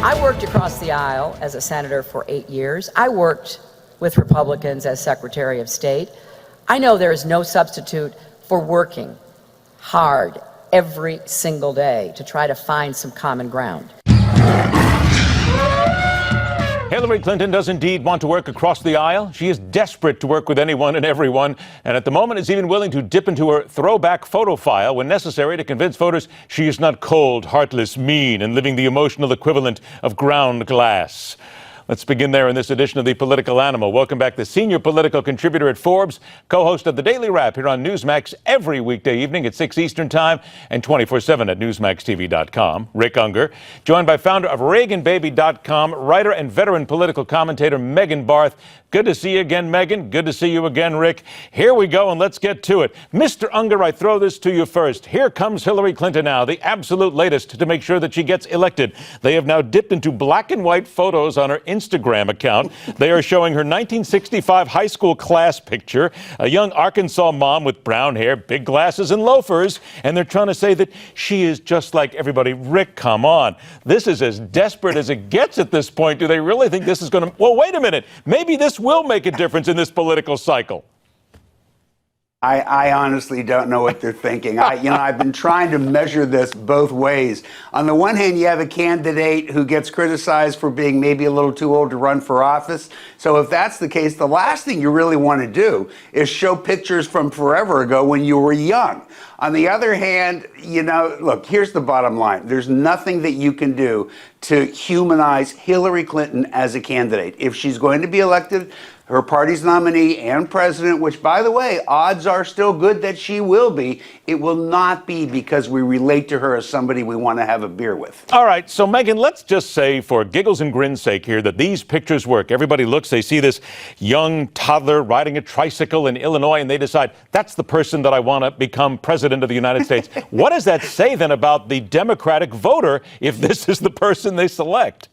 I worked across the aisle as a senator for 8 years. I worked with Republicans as Secretary of State. I know there is no substitute for working hard every single day to try to find some common ground. Hillary Clinton does indeed want to work across the aisle. She is desperate to work with anyone and everyone, and at the moment is even willing to dip into her throwback photo file when necessary to convince voters she is not cold, heartless, mean, and living the emotional equivalent of ground glass. Let's begin there in this edition of The Political Animal. Welcome back the senior political contributor at Forbes, co-host of the Daily Wrap here on Newsmax every weekday evening at 6 Eastern Time and 24/7 at NewsmaxTV.com. Rick Ungar, joined by founder of ReaganBaby.com, writer and veteran political commentator Megan Barth. Good to see you again, Megan. Good to see you again, Rick. Here we go, and let's get to it. Mr. Ungar, I throw this to you first. Here comes Hillary Clinton now, the absolute latest to make sure that she gets elected. They have now dipped into black and white photos on her Instagram account. They are showing her 1965 high school class picture, a young Arkansas mom with brown hair, big glasses, and loafers, and they're trying to say that she is just like everybody. Rick, come on. This is as desperate as it gets at this point. Do they really think this is going to... Well, wait a minute. Maybe this will make a difference in this political cycle. I honestly don't know what they're thinking. I've been trying to measure this both ways. On the one hand, you have a candidate who gets criticized for being maybe a little too old to run for office. So if that's the case, the last thing you really want to do is show pictures from forever ago when you were young. On the other hand, look, here's the bottom line. There's nothing that you can do to humanize Hillary Clinton as a candidate. If she's going to be elected, her party's nominee and president, which, by the way, odds are still good that she will be, it will not be because we relate to her as somebody we want to have a beer with. All right, so Megan, let's just say for giggles and grins sake here that these pictures work. Everybody looks, they see this young toddler riding a tricycle in Illinois, and they decide, that's the person that I want to become president of the United States. What does that say then about the Democratic voter if this is the person they select?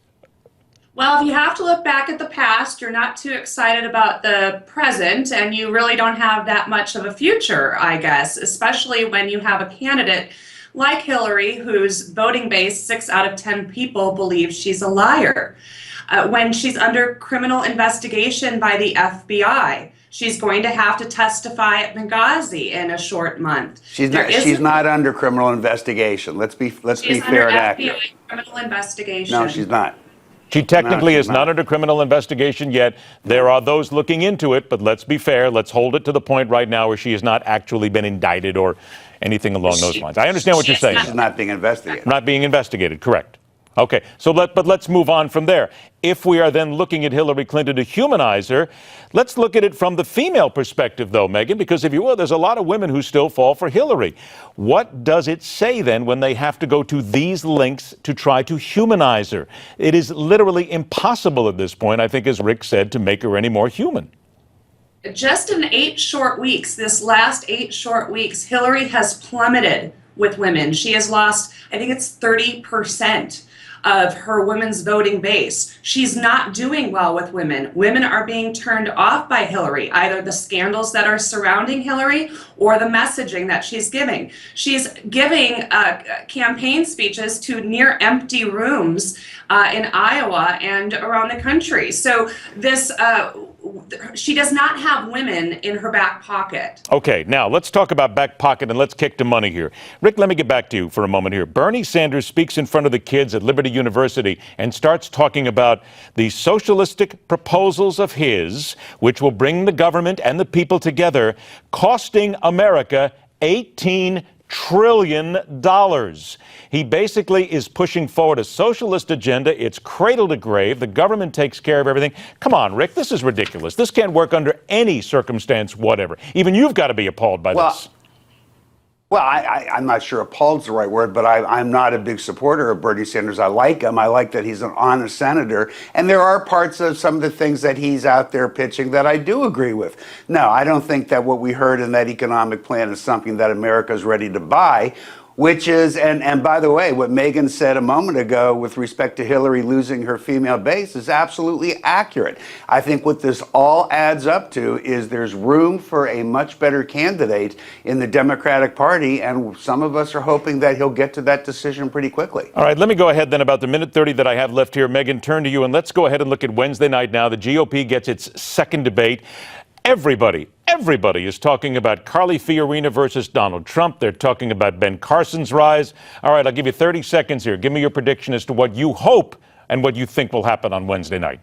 Well, if you have to look back at the past, you're not too excited about the present, and you really don't have that much of a future, I guess, especially when you have a candidate like Hillary, whose voting base, 6 out of 10 people believe she's a liar. When she's under criminal investigation by the FBI, she's going to have to testify at Benghazi in a short month. She's not under criminal investigation. Let's be fair and accurate. FBI criminal investigation. No, she's not. She technically is not under criminal investigation yet. There are those looking into it, but let's be fair. Let's hold it to the point right now where she has not actually been indicted or anything along those lines. I understand what you're saying. She's not being investigated. Not being investigated, correct. Okay, but let's move on from there. If we are then looking at Hillary Clinton to humanize her, let's look at it from the female perspective, though, Megan, because if you will, there's a lot of women who still fall for Hillary. What does it say then when they have to go to these lengths to try to humanize her? It is literally impossible at this point, I think, as Rick said, to make her any more human. Just in 8 short weeks, this last 8 short weeks, Hillary has plummeted with women. She has lost, I think it's 30% of her women's voting base. She's not doing well with women. Women are being turned off by Hillary, either the scandals that are surrounding Hillary or the messaging that she's giving. She's giving campaign speeches to near empty rooms in Iowa and around the country. So this, she does not have women in her back pocket. Okay, now let's talk about back pocket and let's kick to money here. Rick, let me get back to you for a moment here. Bernie Sanders speaks in front of the kids at Liberty University and starts talking about the socialistic proposals of his, which will bring the government and the people together, costing America $18 trillion. He basically is pushing forward a socialist agenda. It's cradle to grave. The government takes care of everything. Come on, Rick, this is ridiculous. This can't work under any circumstance, whatever. Even you've got to be appalled by this. Well, I'm not sure appalled's the right word, but I'm not a big supporter of Bernie Sanders. I like him. I like that he's an honest senator. And there are parts of some of the things that he's out there pitching that I do agree with. No, I don't think that what we heard in that economic plan is something that America is ready to buy. which is, and by the way, what Megan said a moment ago with respect to Hillary losing her female base is absolutely accurate. I think what this all adds up to is there's room for a much better candidate in the Democratic Party, and some of us are hoping that he'll get to that decision pretty quickly. All right, let me go ahead then. About the minute 30 that I have left here, Megan, turn to you, and let's go ahead and look at Wednesday night now. The GOP gets its second debate. Everybody is talking about Carly Fiorina versus Donald Trump. They're talking about Ben Carson's rise. All right, I'll give you 30 seconds here. Give me your prediction as to what you hope and what you think will happen on Wednesday night.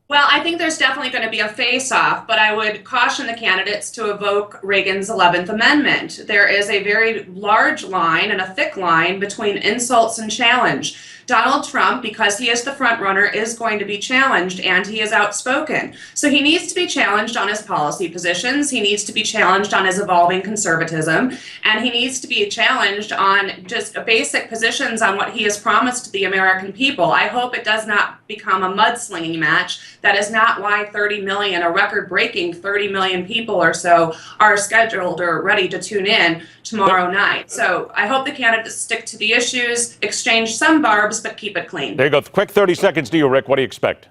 Well, I think there's definitely going to be a face-off, but I would caution the candidates to evoke Reagan's 11th Amendment. There is a very large line and a thick line between insults and challenge. Donald Trump, because he is the front runner, is going to be challenged, and he is outspoken. So he needs to be challenged on his policy positions, he needs to be challenged on his evolving conservatism, and he needs to be challenged on just basic positions on what he has promised the American people. I hope it does not become a mudslinging match. That is not why 30 million, a record-breaking 30 million people or so, are scheduled or ready to tune in tomorrow night. So I hope the candidates stick to the issues, exchange some barbs, but keep it clean. There you go. Quick 30 seconds to you, Rick. What do you expect?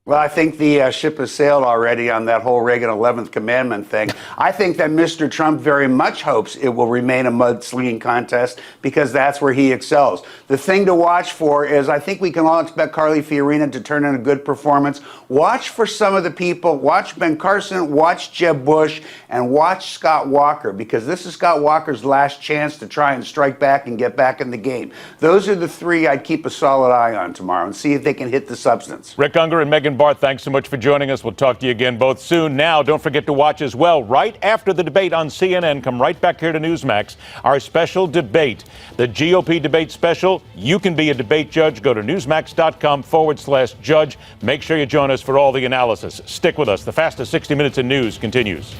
Well, I think the ship has sailed already on that whole Reagan 11th Commandment thing. I think that Mr. Trump very much hopes it will remain a mudslinging contest because that's where he excels. The thing to watch for is I think we can all expect Carly Fiorina to turn in a good performance. Watch for some of the people. Watch Ben Carson, watch Jeb Bush, and watch Scott Walker, because this is Scott Walker's last chance to try and strike back and get back in the game. Those are the three I'd keep a solid eye on tomorrow and see if they can hit the substance. Rick Ungar and Megan Barth, thanks so much for joining us. We'll talk to you again both soon. Now, don't forget to watch as well, right after the debate on CNN, come right back here to Newsmax, our special debate, the GOP debate special. You can be a debate judge. Go to newsmax.com/judge. Make sure you join us for all the analysis. Stick with us. The fastest 60 minutes in news continues.